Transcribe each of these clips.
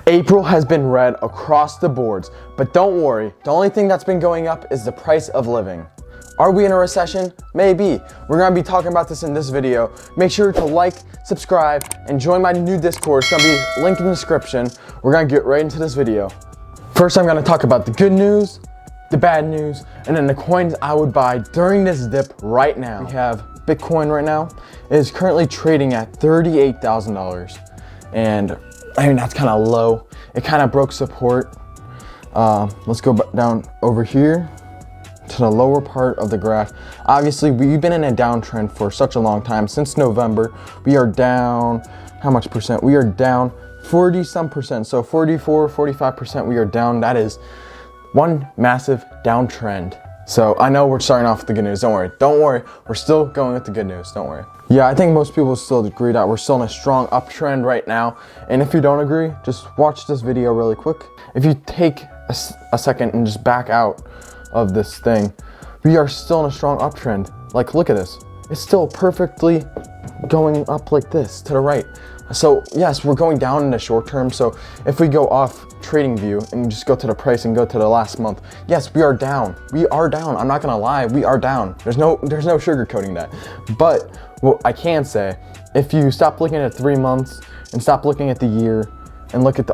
April has been red across the boards, but don't worry, the only thing that's been going up is the price of living. Are we in a recession? Maybe. We're gonna be talking about this in this video. Make sure to like, subscribe, and join my new Discord. It's gonna be linked in the description. We're gonna get right into this video. First, I'm gonna talk about the good news, the bad news, and then the coins I would buy during this dip right now. We have Bitcoin right now. It is currently trading at $38,000. And I mean, that's kind of low. It kind of broke support. Let's go down over here to the lower part of the graph. Obviously, we've been in a downtrend for such a long time. Since November, we are down, how much percent? We are down 40 some percent. So 44, 45% we are down. That is one massive downtrend. So I know we're starting off with the good news. Don't worry. Don't worry. We're still going with the good news. Don't worry. Yeah, I think most people still agree that we're still in a strong uptrend right now. And if you don't agree, just watch this video really quick. If you take a second and just back out of this thing, we are still in a strong uptrend. Like, look at this. It's still perfectly going up like this to the right. So yes, we're going down in the short term. So if we go off trading view and just go to the price and go to the last month, yes, we are down. We are down. I'm not gonna lie, we are down. There's no sugarcoating that. But what I can say, if you stop looking at 3 months and stop looking at the year and look at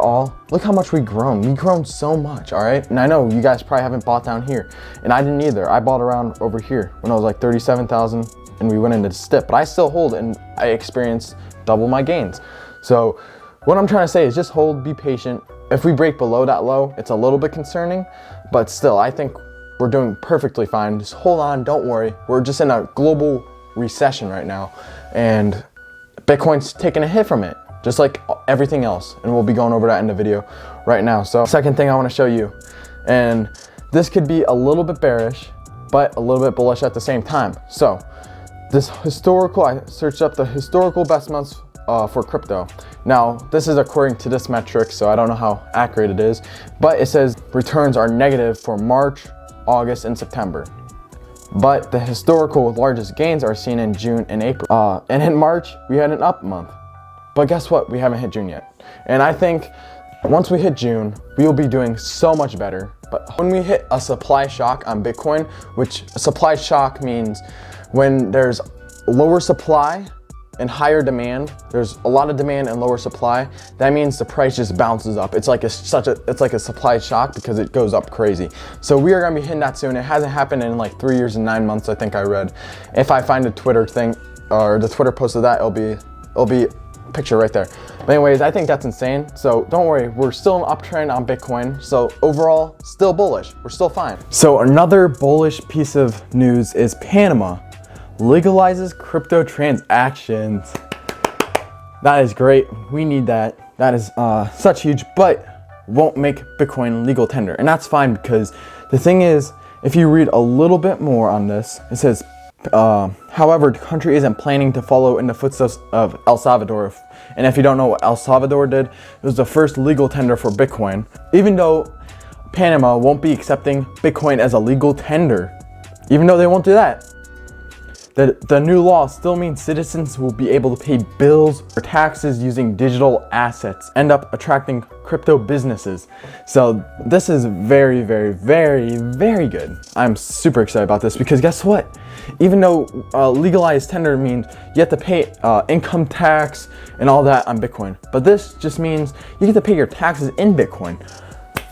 look how much we've grown. We've grown so much, all right? And I know you guys probably haven't bought down here, and I didn't either. I bought around over here when I was like 37,000 and we went into this dip, but I still hold and I experienced double my gains. So what I'm trying to say is just hold, be patient. If we break below that low, it's a little bit concerning, but still, I think we're doing perfectly fine. Just hold on, don't worry. We're just in a global recession right now, and Bitcoin's taking a hit from it, just like everything else. And we'll be going over that in the video right now. So second thing I want to show you, and this could be a little bit bearish, but a little bit bullish at the same time. So this historical, I searched up the historical best months for crypto. Now, this is according to this metric, so I don't know how accurate it is, but it says returns are negative for March, August, and September. But the historical largest gains are seen in June and April. And in March, we had an up month. But guess what? We haven't hit June yet. And I think once we hit June, we will be doing so much better. But when we hit a supply shock on Bitcoin, which a supply shock means when there's lower supply and higher demand, there's a lot of demand and lower supply, that means the price just bounces up. It's like a supply shock because it goes up crazy. So we are gonna be hitting that soon. It hasn't happened in like 3 years and 9 months, I think I read. If I find a Twitter thing or the Twitter post of that, it'll be a picture right there. But anyways, I think that's insane. So don't worry, we're still in uptrend on Bitcoin. So overall, still bullish. We're still fine. So another bullish piece of news is Panama legalizes crypto transactions. That is great. We need that. That is such huge, but won't make Bitcoin legal tender. And that's fine, because the thing is, if you read a little bit more on this, it says, however, the country isn't planning to follow in the footsteps of El Salvador. And if you don't know what El Salvador did, it was the first legal tender for Bitcoin. Even though Panama won't be accepting Bitcoin as a legal tender, even though they won't do that, the new law still means citizens will be able to pay bills or taxes using digital assets, end up attracting crypto businesses. So this is very, very, very, very good. I'm super excited about this, because guess what? Even though legalized tender means you have to pay income tax and all that on Bitcoin, but this just means you get to pay your taxes in Bitcoin.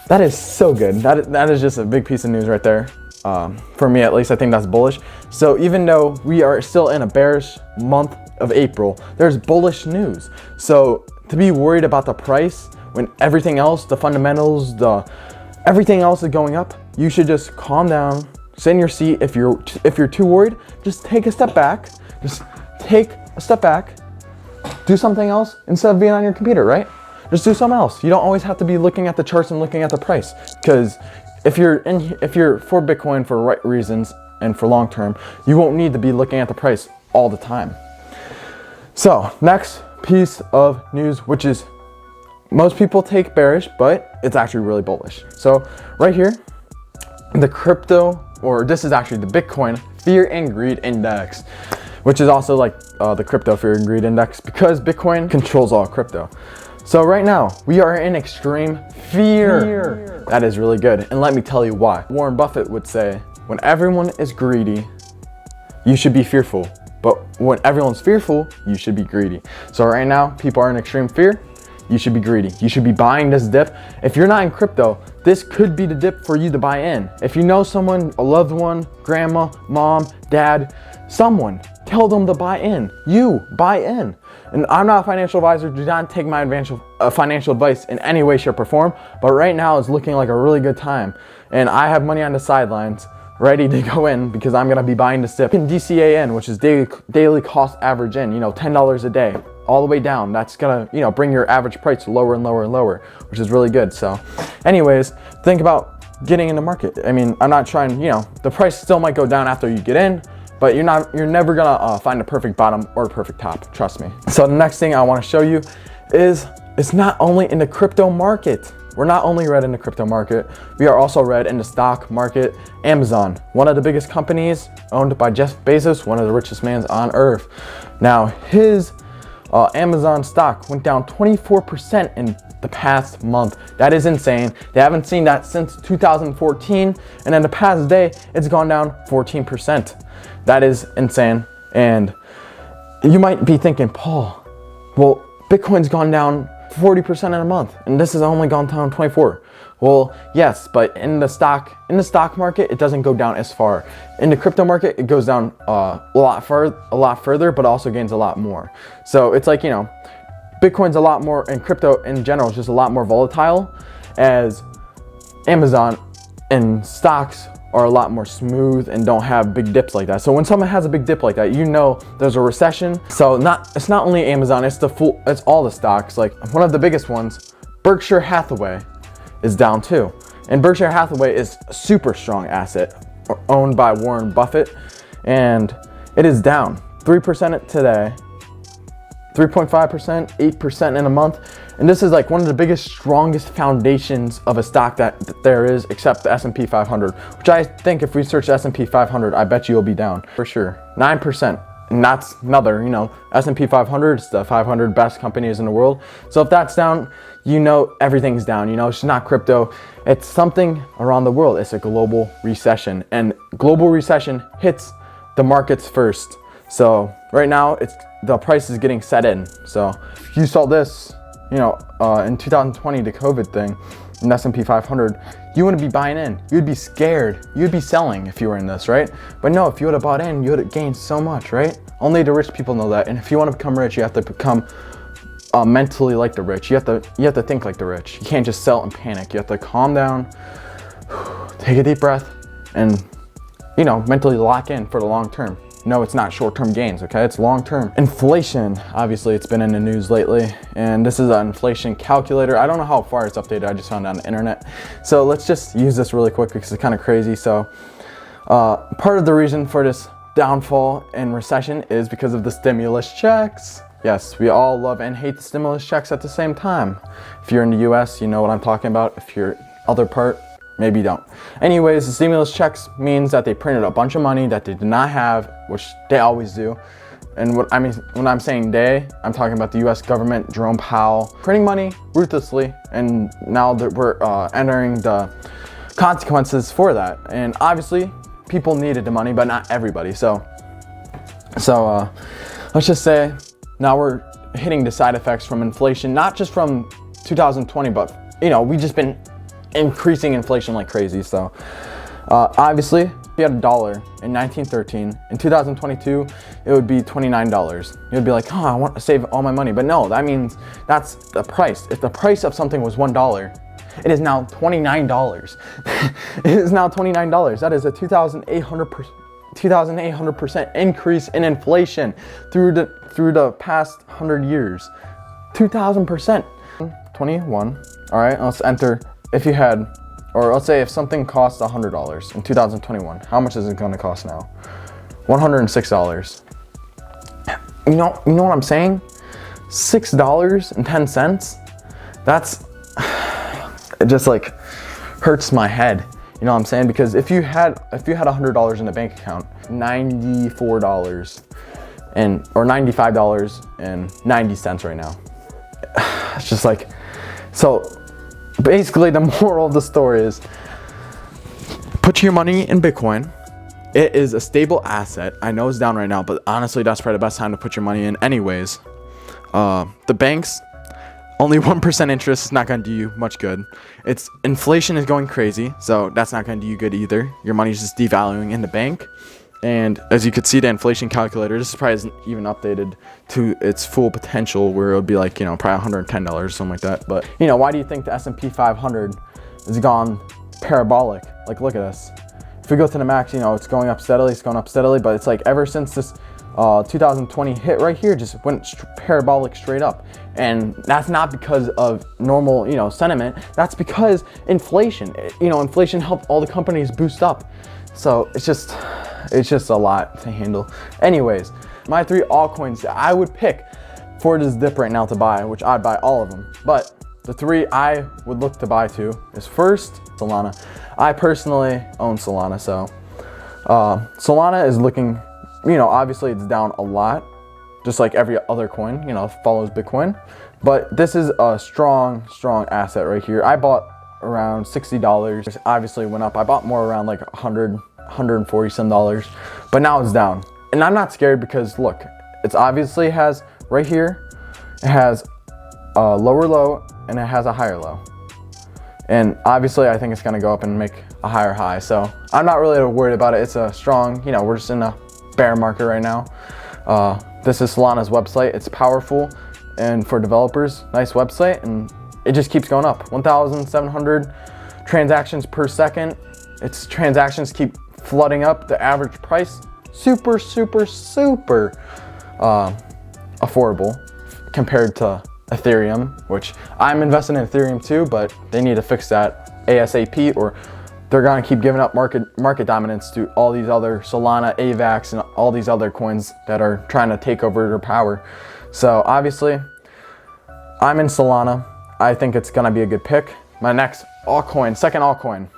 That is so good. That is just a big piece of news right there. For me at least, I think that's bullish. So even though we are still in a bearish month of April, there's bullish news. So to be worried about the price when everything else, the fundamentals, everything else is going up, you should just calm down, sit in your seat. If you're too worried, just take a step back. Just take a step back, do something else instead of being on your computer, right? Just do something else. You don't always have to be looking at the charts and looking at the price, because if you're for Bitcoin for the right reasons and for long term, you won't need to be looking at the price all the time. So next piece of news, which is most people take bearish, but it's actually really bullish. So right here, the crypto, or this is actually the Bitcoin Fear and Greed Index, which is also like the crypto Fear and Greed Index, because Bitcoin controls all crypto. So right now, we are in extreme fear. That is really good. And let me tell you why. Warren Buffett would say, when everyone is greedy, you should be fearful. But when everyone's fearful, you should be greedy. So right now, people are in extreme fear. You should be greedy. You should be buying this dip. If you're not in crypto, this could be the dip for you to buy in. If you know someone, a loved one, grandma, mom, dad, someone, tell them to buy in. You buy in. And I'm not a financial advisor. Do not take my financial advice in any way, shape, or form. But right now it's looking like a really good time. And I have money on the sidelines ready to go in because I'm gonna be buying this dip. In DCAN, which is daily cost average in, $10 a day, all the way down. That's gonna, bring your average price lower and lower and lower, which is really good. So anyways, think about getting in the market. I mean, I'm not trying, the price still might go down after you get in, but you're never gonna find a perfect bottom or a perfect top, trust me. So the next thing I wanna show you is it's not only in the crypto market. We're not only red in the crypto market, we are also red in the stock market. Amazon, one of the biggest companies owned by Jeff Bezos, one of the richest men on earth. Now his Amazon stock went down 24% in the past month. That is insane. They haven't seen that since 2014, and in the past day, it's gone down 14%. That is insane. And you might be thinking, Paul, well, Bitcoin's gone down 40% in a month, and this has only gone down 24. Well, yes, but in the stock market, it doesn't go down as far. In the crypto market, it goes down a lot further, but also gains a lot more. So it's like, Bitcoin's a lot more, and crypto in general is just a lot more volatile, as Amazon and stocks are a lot more smooth and don't have big dips like that. So when someone has a big dip like that, there's a recession. So it's not only Amazon, it's all the stocks. Like one of the biggest ones, Berkshire Hathaway, is down too. And Berkshire Hathaway is a super strong asset owned by Warren Buffett, and it is down 3% today, 3.5%, 8% in a month. And this is like one of the biggest, strongest foundations of a stock that there is, except the S&P 500, which I think if we search S&P 500, I bet you will be down for sure. 9%. And that's another, S&P 500 is the 500 best companies in the world. So if that's down, everything's down. It's not crypto. It's something around the world. It's a global recession, and global recession hits the markets first. So right now, the price is getting set in. So if you saw this, in 2020, the COVID thing, in S&P 500, you wouldn't be buying in. You'd be scared. You'd be selling if you were in this, right? But no, if you would have bought in, you would have gained so much, right? Only the rich people know that. And if you want to become rich, you have to become mentally like the rich. You have to think like the rich. You can't just sell and panic. You have to calm down, take a deep breath, and mentally lock in for the long term. No, it's not short-term gains, okay? It's long-term. Inflation, obviously it's been in the news lately, and this is an inflation calculator. I don't know how far it's updated, I just found it on the internet. So let's just use this really quick because it's kind of crazy. So part of the reason for this downfall and recession is because of the stimulus checks. Yes, we all love and hate the stimulus checks at the same time. If you're in the US, you know what I'm talking about. If you're other part, maybe you don't. Anyways, the stimulus checks means that they printed a bunch of money that they did not have, which they always do. And when I'm saying they, I'm talking about the US government, Jerome Powell, printing money ruthlessly, and now that we're entering the consequences for that. And obviously, people needed the money, but not everybody. So let's just say now we're hitting the side effects from inflation, not just from 2020, but we just been increasing inflation like crazy. So obviously, if you had $1 in 1913, in 2022 it would be $29. You'd be like, I want to save all my money, but no, that means that's the price. If the price of something was $1, it is now $29. It is now $29. That is a 2,800% increase in inflation through the past 100 years. 2,000%. 21. All right, let's enter. If you had, or let's say if something costs $100 in 2021, how much is it going to cost now? $106. You know what I'm saying? $6.10. That's, it just like hurts my head. You know what I'm saying? Because if you had $100 in the bank account, $94 or $95.90 right now. it's just like, so basically the moral of the story is put your money in Bitcoin. It is a stable asset. I know it's down right now, but honestly, that's probably the best time to put your money in anyways. The banks, only 1% interest is not going to do you much good. Inflation is going crazy, so that's not going to do you good either. Your money's just devaluing in the bank. And as you could see, the inflation calculator, this probably isn't even updated to its full potential, where it would be like, probably $110 or something like that. But, why do you think the S&P 500 has gone parabolic? Like, look at this. If we go to the max, it's going up steadily, but it's like ever since this 2020 hit right here, just went parabolic straight up. And that's not because of normal, sentiment. That's because inflation. Inflation helped all the companies boost up. So it's just a lot to handle. Anyways, my 3 altcoins that I would pick for this dip right now to buy, which I'd buy all of them. But the 3 I would look to buy to is first, Solana. I personally own Solana, so Solana is looking, obviously it's down a lot, just like every other coin, follows Bitcoin. But this is a strong asset right here. I bought around $60. Obviously went up. I bought more around like 140 some dollars, but now it's down. And I'm not scared because look, it's obviously has right here, it has a lower low and it has a higher low. And obviously I think it's gonna go up and make a higher high. So I'm not really worried about it. It's a strong, we're just in a bear market right now. This is Solana's website. It's powerful and for developers, nice website, and it just keeps going up. 1,700 transactions per second. Its transactions keep flooding up. The average price, super affordable compared to Ethereum, which I'm investing in Ethereum too, but they need to fix that ASAP, or they're gonna keep giving up market dominance to all these other Solana, AVAX, and all these other coins that are trying to take over their power. So obviously, I'm in Solana. I think it's gonna be a good pick. My next altcoin, second altcoin,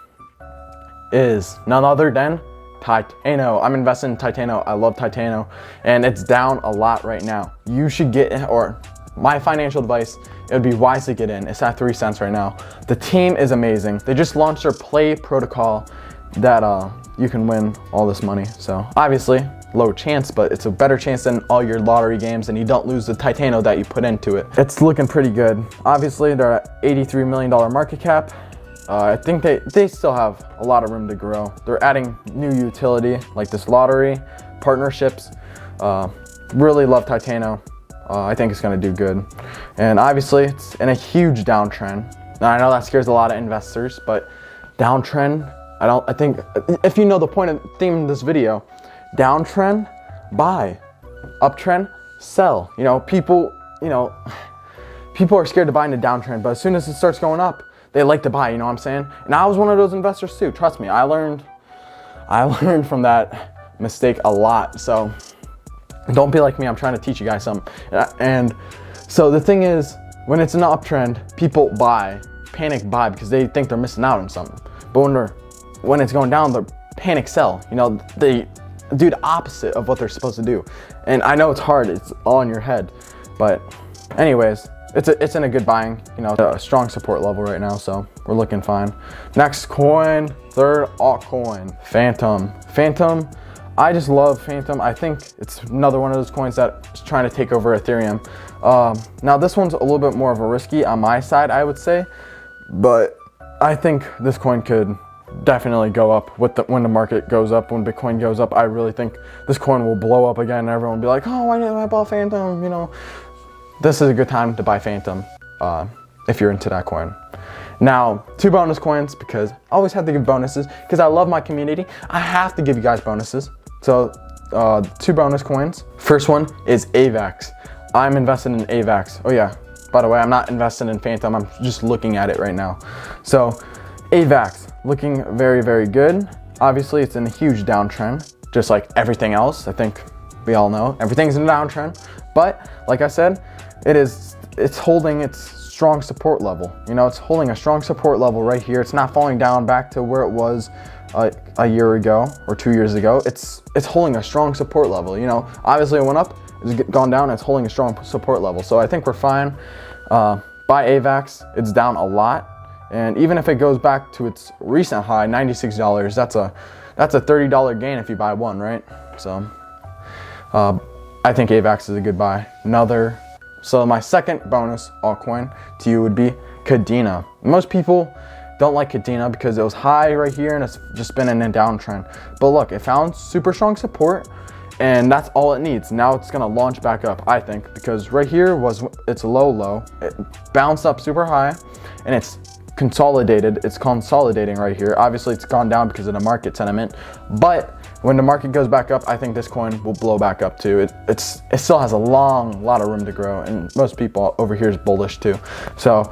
is none other than Titano. I'm invested in Titano. I love Titano, and it's down a lot right now. You should get, or my financial advice, it would be wise to get in. It's at 3 cents right now. The team is amazing. They just launched their play protocol that you can win all this money. So obviously low chance, but it's a better chance than all your lottery games, and you don't lose the Titano that you put into it. It's looking pretty good. Obviously they're at $83 million market cap. I think they still have a lot of room to grow. They're adding new utility like this lottery, partnerships. Really love Titano. I think it's gonna do good. And obviously it's in a huge downtrend. Now I know that scares a lot of investors, but downtrend, I think if you know the point of theme of this video, downtrend, buy. Uptrend, sell. People are scared to buy in a downtrend, but as soon as it starts going up, they like to buy, you know what I'm saying? And I was one of those investors too, trust me. I learned from that mistake a lot. So don't be like me, I'm trying to teach you guys something. And so the thing is, when it's an uptrend, people panic buy because they think they're missing out on something. But when it's going down, they panic sell. They do the opposite of what they're supposed to do. And I know it's hard, it's all in your head. But anyways, it's in a good buying, a strong support level right now, so we're looking fine. Next coin, third altcoin, Phantom. I just love Phantom. I think it's another one of those coins that's trying to take over Ethereum. Now this one's a little bit more of a risky on my side, I would say, but I think this coin could definitely go up when the market goes up, when Bitcoin goes up. I really think this coin will blow up again and everyone will be like, oh, why didn't I buy Phantom, This is a good time to buy Phantom if you're into that coin. Now, 2 bonus coins, because I always have to give bonuses because I love my community. I have to give you guys bonuses. So 2 bonus coins. First one is AVAX. I'm invested in AVAX. Oh yeah, by the way, I'm not invested in Phantom. I'm just looking at it right now. So AVAX, looking very good. Obviously, it's in a huge downtrend, just like everything else. I think we all know everything's in a downtrend. But like I said, it's holding its strong support level. It's holding a strong support level right here. It's not falling down back to where it was a year ago or 2 years ago. It's holding a strong support level. Obviously it went up, it's gone down, it's holding a strong support level. So I think we're fine. buy AVAX. It's down a lot. And even if it goes back to its recent high, $96, that's a $30 gain if you buy one, right? So I think AVAX is a good buy. So my second bonus altcoin to you would be Cadena. Most people don't like Cadena because it was high right here and it's just been in a downtrend. But look, it found super strong support and that's all it needs. Now it's gonna launch back up, I think, because right here was its low. It bounced up super high and it's consolidated. It's consolidating right here. Obviously it's gone down because of the market sentiment, but when the market goes back up, I think this coin will blow back up too. It still has a lot of room to grow, and most people over here is bullish too. So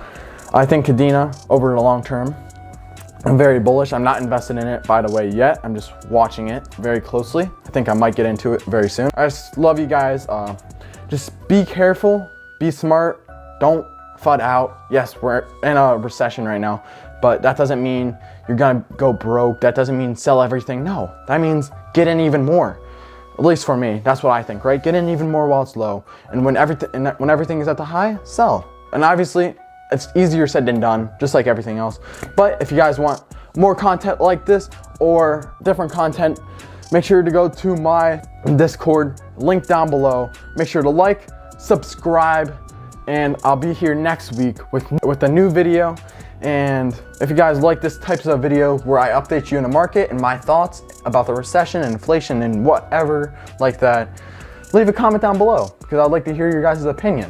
I think Cadena over the long term, I'm very bullish. I'm not invested in it, by the way, yet. I'm just watching it very closely. I think I might get into it very soon. I just love you guys. Just be careful, be smart, don't FUD out. Yes, we're in a recession right now, but that doesn't mean you're gonna go broke. That doesn't mean sell everything. No, that means get in even more. At least for me, that's what I think, right? Get in even more while it's low. And when everything is at the high, sell. And obviously, it's easier said than done, just like everything else. But if you guys want more content like this or different content, make sure to go to my Discord, link down below. Make sure to like, subscribe, and I'll be here next week with a new video. And if you guys like this types of video where I update you in the market and my thoughts about the recession and inflation and whatever like that, leave a comment down below because I'd like to hear your guys' opinion.